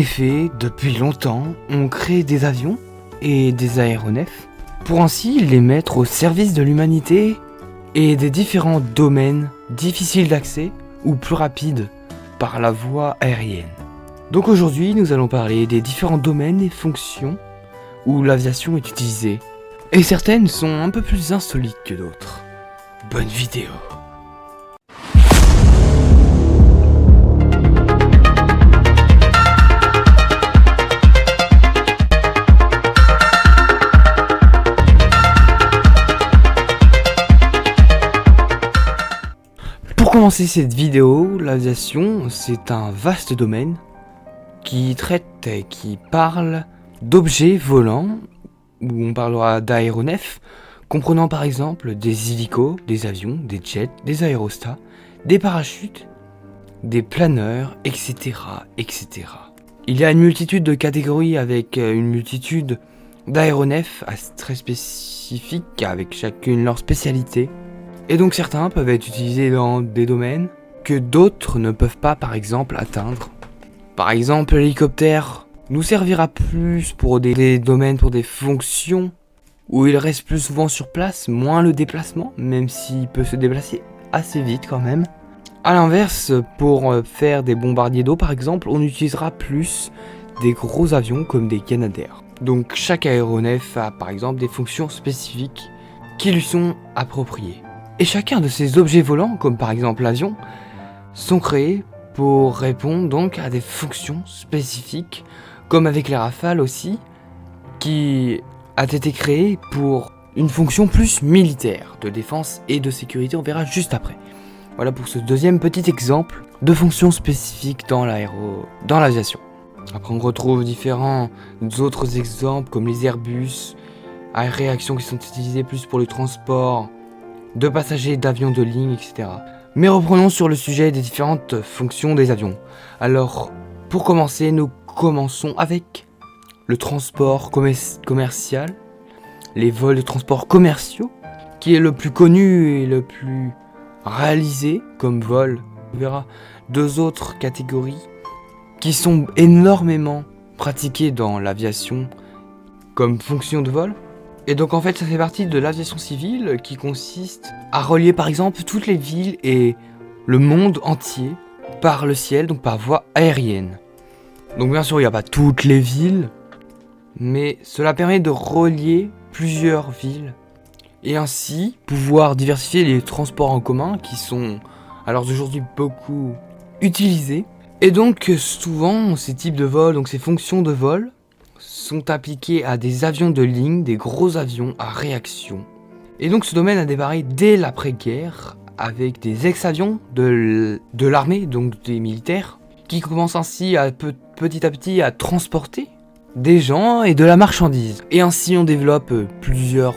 effet, depuis longtemps, on crée des avions et des aéronefs pour ainsi les mettre au service de l'humanité et des différents domaines difficiles d'accès ou plus rapides par la voie aérienne. Donc aujourd'hui, nous allons parler des différents domaines et fonctions où l'aviation est utilisée. Et certaines sont un peu plus insolites que d'autres. Bonne vidéo. Pour commencer cette vidéo, l'aviation, c'est un vaste domaine qui traite et qui parle d'objets volants, où on parlera d'aéronefs, comprenant par exemple des hélicos, des avions, des jets, des aérostats, des parachutes, des planeurs, etc., etc. Il y a une multitude de catégories avec une multitude d'aéronefs très spécifiques, avec chacune leur spécialité. Et donc certains peuvent être utilisés dans des domaines que d'autres ne peuvent pas par exemple atteindre. Par exemple, l'hélicoptère nous servira plus pour des domaines, pour des fonctions où il reste plus souvent sur place, moins le déplacement, même s'il peut se déplacer assez vite quand même. A l'inverse, pour faire des bombardiers d'eau par exemple, on utilisera plus des gros avions comme des Canadair. Donc chaque aéronef a par exemple des fonctions spécifiques qui lui sont appropriées. Et chacun de ces objets volants, comme par exemple l'avion, sont créés pour répondre donc à des fonctions spécifiques, comme avec les Rafales aussi, qui a été créé pour une fonction plus militaire, de défense et de sécurité, on verra juste après. Voilà pour ce deuxième petit exemple de fonctions spécifiques dans l'aviation. Après on retrouve différents autres exemples comme les Airbus, à réaction qui sont utilisés plus pour le transport de passagers d'avions de ligne, etc. Mais reprenons sur le sujet des différentes fonctions des avions. Alors, pour commencer, nous commençons avec le transport commercial, les vols de transport commerciaux, qui est le plus connu et le plus réalisé comme vol. On verra deux autres catégories qui sont énormément pratiquées dans l'aviation comme fonction de vol. Et donc en fait ça fait partie de l'aviation civile qui consiste à relier par exemple toutes les villes et le monde entier par le ciel, donc par voie aérienne. Donc bien sûr il n'y a pas toutes les villes, mais cela permet de relier plusieurs villes et ainsi pouvoir diversifier les transports en commun qui sont alors d'aujourd'hui beaucoup utilisés. Et donc souvent ces types de vols, donc ces fonctions de vol, sont appliqués à des avions de ligne, des gros avions à réaction. Et donc ce domaine a démarré dès l'après-guerre avec des ex-avions de l'armée, donc des militaires, qui commencent ainsi petit à petit à transporter des gens et de la marchandise. Et ainsi on développe plusieurs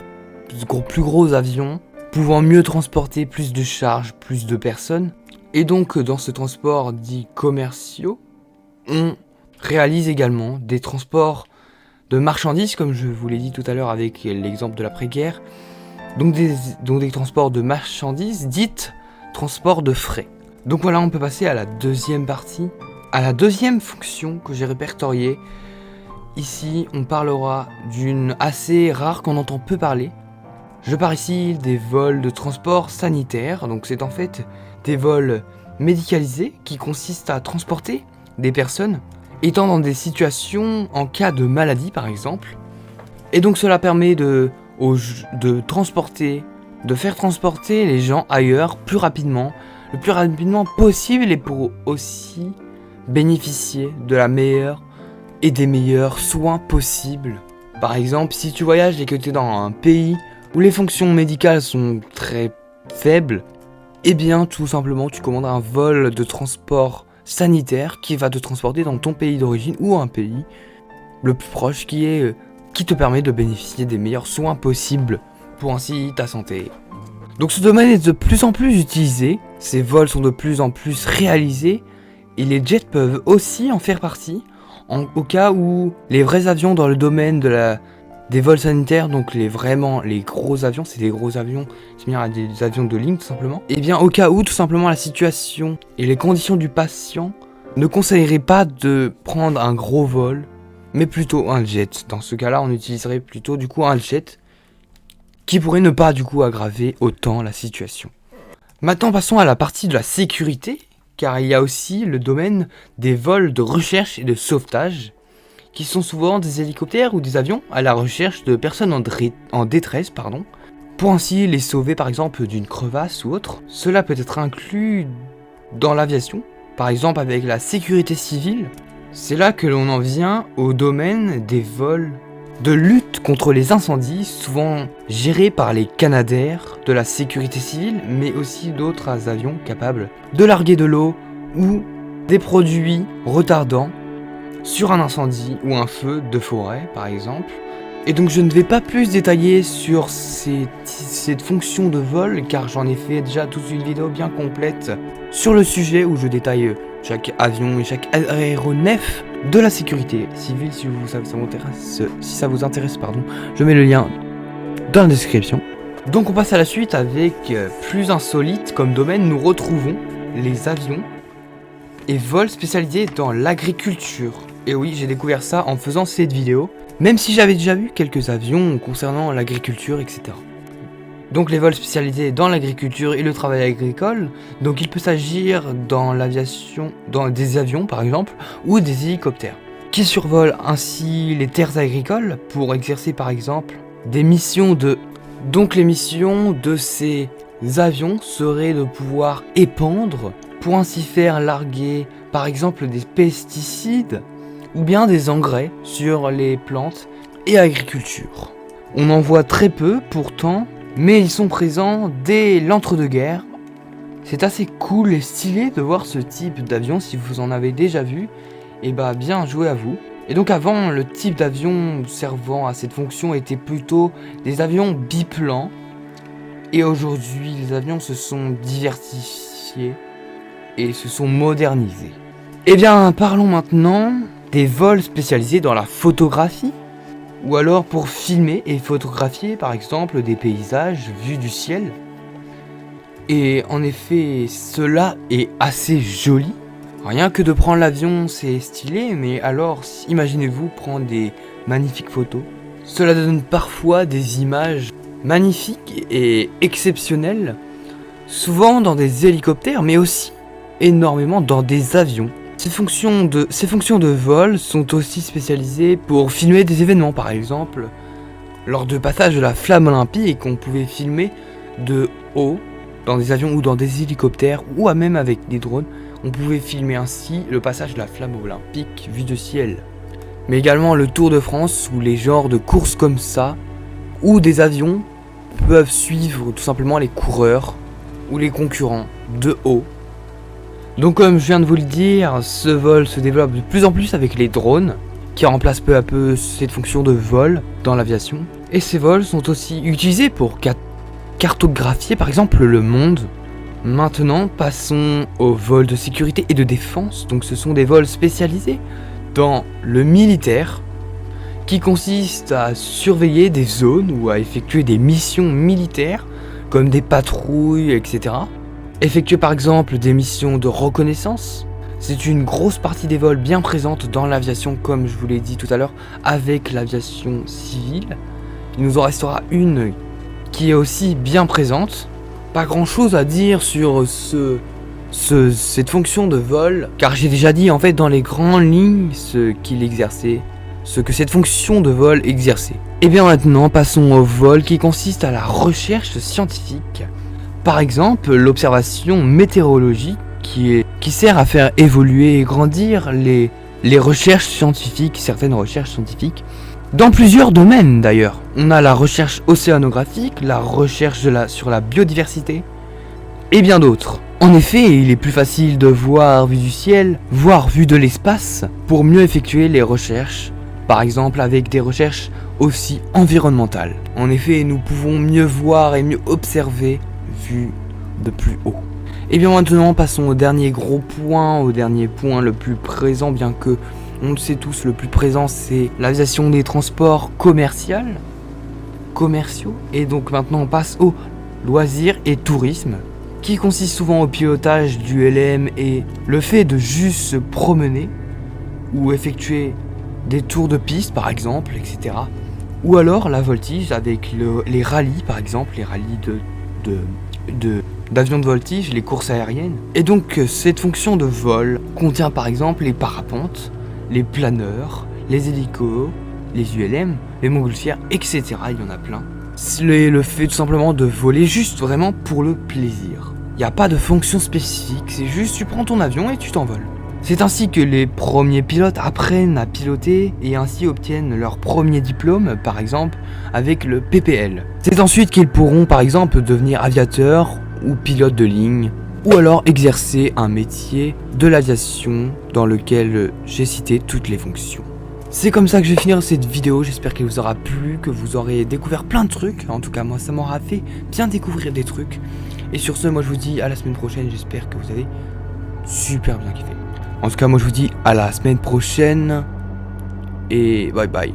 plus gros avions, pouvant mieux transporter plus de charges, plus de personnes. Et donc dans ce transport dit commerciaux, on réalise également des transports de marchandises, comme je vous l'ai dit tout à l'heure avec l'exemple de l'après-guerre, donc des transports de marchandises, dites transports de frais. Donc voilà, on peut passer à la deuxième partie, à la deuxième fonction que j'ai répertoriée. Ici, on parlera d'une assez rare qu'on entend peu parler. Je parle ici des vols de transport sanitaire, donc c'est en fait des vols médicalisés qui consistent à transporter des personnes étant dans des situations en cas de maladie par exemple. Et donc cela permet de faire transporter les gens ailleurs plus rapidement, le plus rapidement possible, et pour aussi bénéficier de la meilleure et des meilleurs soins possibles. Par exemple, si tu voyages et que tu es dans un pays où les fonctions médicales sont très faibles, eh bien tout simplement tu commandes un vol de transport sanitaire qui va te transporter dans ton pays d'origine ou un pays le plus proche qui te permet de bénéficier des meilleurs soins possibles pour ainsi ta santé. Donc ce domaine est de plus en plus utilisé, ces vols sont de plus en plus réalisés et les jets peuvent aussi en faire partie au cas où les vrais avions dans le domaine des vols sanitaires, donc les gros avions, c'est des gros avions similaires à des avions de ligne tout simplement. Et bien au cas où tout simplement la situation et les conditions du patient ne conseillerais pas de prendre un gros vol, mais plutôt un jet. Dans ce cas-là, on utiliserait plutôt du coup un jet qui pourrait ne pas du coup aggraver autant la situation. Maintenant, passons à la partie de la sécurité, car il y a aussi le domaine des vols de recherche et de sauvetage, qui sont souvent des hélicoptères ou des avions à la recherche de personnes en détresse, pour ainsi les sauver par exemple d'une crevasse ou autre. Cela peut être inclus dans l'aviation, par exemple avec la sécurité civile. C'est là que l'on en vient au domaine des vols de lutte contre les incendies, souvent gérés par les Canadair de la sécurité civile, mais aussi d'autres avions capables de larguer de l'eau ou des produits retardants sur un incendie ou un feu de forêt par exemple. Et donc je ne vais pas plus détailler sur cette fonction de vol, car j'en ai fait déjà toute une vidéo bien complète sur le sujet où je détaille chaque avion et chaque aéronef de la sécurité civile. Si ça vous intéresse, je mets le lien dans la description. Donc on passe à la suite avec plus insolite comme domaine. Nous retrouvons les avions et vols spécialisés dans l'agriculture. Et oui, j'ai découvert ça en faisant cette vidéo, même si j'avais déjà vu quelques avions concernant l'agriculture, etc. Donc les vols spécialisés dans l'agriculture et le travail agricole. Donc il peut s'agir dans l'aviation, dans des avions par exemple, ou des hélicoptères, qui survolent ainsi les terres agricoles pour exercer par exemple des missions de... Donc les missions de ces avions seraient de pouvoir épandre, pour ainsi faire larguer par exemple des pesticides, ou bien des engrais sur les plantes et agriculture. On en voit très peu pourtant, mais ils sont présents dès l'entre-deux-guerres. C'est assez cool et stylé de voir ce type d'avion. Si vous en avez déjà vu, et bien joué à vous. Et donc avant, le type d'avion servant à cette fonction était plutôt des avions biplans. Et aujourd'hui, les avions se sont diversifiés et se sont modernisés. Et bien, parlons maintenant des vols spécialisés dans la photographie, ou alors pour filmer et photographier par exemple des paysages vus du ciel. Et en effet, cela est assez joli. Rien que de prendre l'avion, c'est stylé, mais alors imaginez-vous prendre des magnifiques photos. Cela donne parfois des images magnifiques et exceptionnelles, souvent dans des hélicoptères, mais aussi énormément dans des avions. Ces fonctions de vol sont aussi spécialisées pour filmer des événements, par exemple lors de passage de la flamme olympique, on pouvait filmer de haut dans des avions ou dans des hélicoptères, ou même avec des drones, on pouvait filmer ainsi le passage de la flamme olympique vue de ciel. Mais également le Tour de France, ou les genres de courses comme ça, où des avions peuvent suivre tout simplement les coureurs ou les concurrents de haut. Donc comme je viens de vous le dire, ce vol se développe de plus en plus avec les drones, qui remplacent peu à peu cette fonction de vol dans l'aviation. Et ces vols sont aussi utilisés pour cartographier par exemple le monde. Maintenant, passons aux vols de sécurité et de défense. Donc ce sont des vols spécialisés dans le militaire, qui consistent à surveiller des zones ou à effectuer des missions militaires, comme des patrouilles, etc. Effectuer par exemple des missions de reconnaissance. C'est une grosse partie des vols bien présente dans l'aviation, comme je vous l'ai dit tout à l'heure, avec l'aviation civile. Il nous en restera une qui est aussi bien présente. Pas grand chose à dire sur cette fonction de vol, car j'ai déjà dit en fait dans les grandes lignes ce que cette fonction de vol exerçait. Et bien maintenant, passons au vol qui consiste à la recherche scientifique. Par exemple, l'observation météorologique qui sert à faire évoluer et grandir les recherches scientifiques, certaines recherches scientifiques, dans plusieurs domaines d'ailleurs. On a la recherche océanographique, la recherche sur la biodiversité, et bien d'autres. En effet, il est plus facile de voir vue du ciel, voire vue de l'espace, pour mieux effectuer les recherches, par exemple avec des recherches aussi environnementales. En effet, nous pouvons mieux voir et mieux observer vu de plus haut. Et bien maintenant, passons au dernier gros point, au dernier point le plus présent, bien que on le sait tous, le plus présent c'est l'aviation des transports commerciaux. Et donc maintenant on passe au loisirs et tourisme. qui consiste souvent au pilotage du LM et le fait de juste se promener ou effectuer des tours de piste par exemple, etc. Ou alors la voltige avec les rallyes par exemple, les rallyes d'avions de voltige, les courses aériennes. Et donc cette fonction de vol contient par exemple les parapentes, les planeurs, les hélicos, les ULM, les montgolfières, etc. Il y en a plein. Le fait tout simplement de voler juste vraiment pour le plaisir. Il n'y a pas de fonction spécifique, c'est juste tu prends ton avion et tu t'envoles. C'est ainsi que les premiers pilotes apprennent à piloter et ainsi obtiennent leur premier diplôme, par exemple avec le PPL. C'est ensuite qu'ils pourront par exemple devenir aviateurs ou pilotes de ligne, ou alors exercer un métier de l'aviation dans lequel j'ai cité toutes les fonctions. C'est comme ça que je vais finir cette vidéo, j'espère qu'elle vous aura plu, que vous aurez découvert plein de trucs. En tout cas moi ça m'aura fait bien découvrir des trucs. Et sur ce, moi je vous dis à la semaine prochaine, j'espère que vous avez super bien kiffé. En tout cas moi je vous dis à la semaine prochaine et bye bye.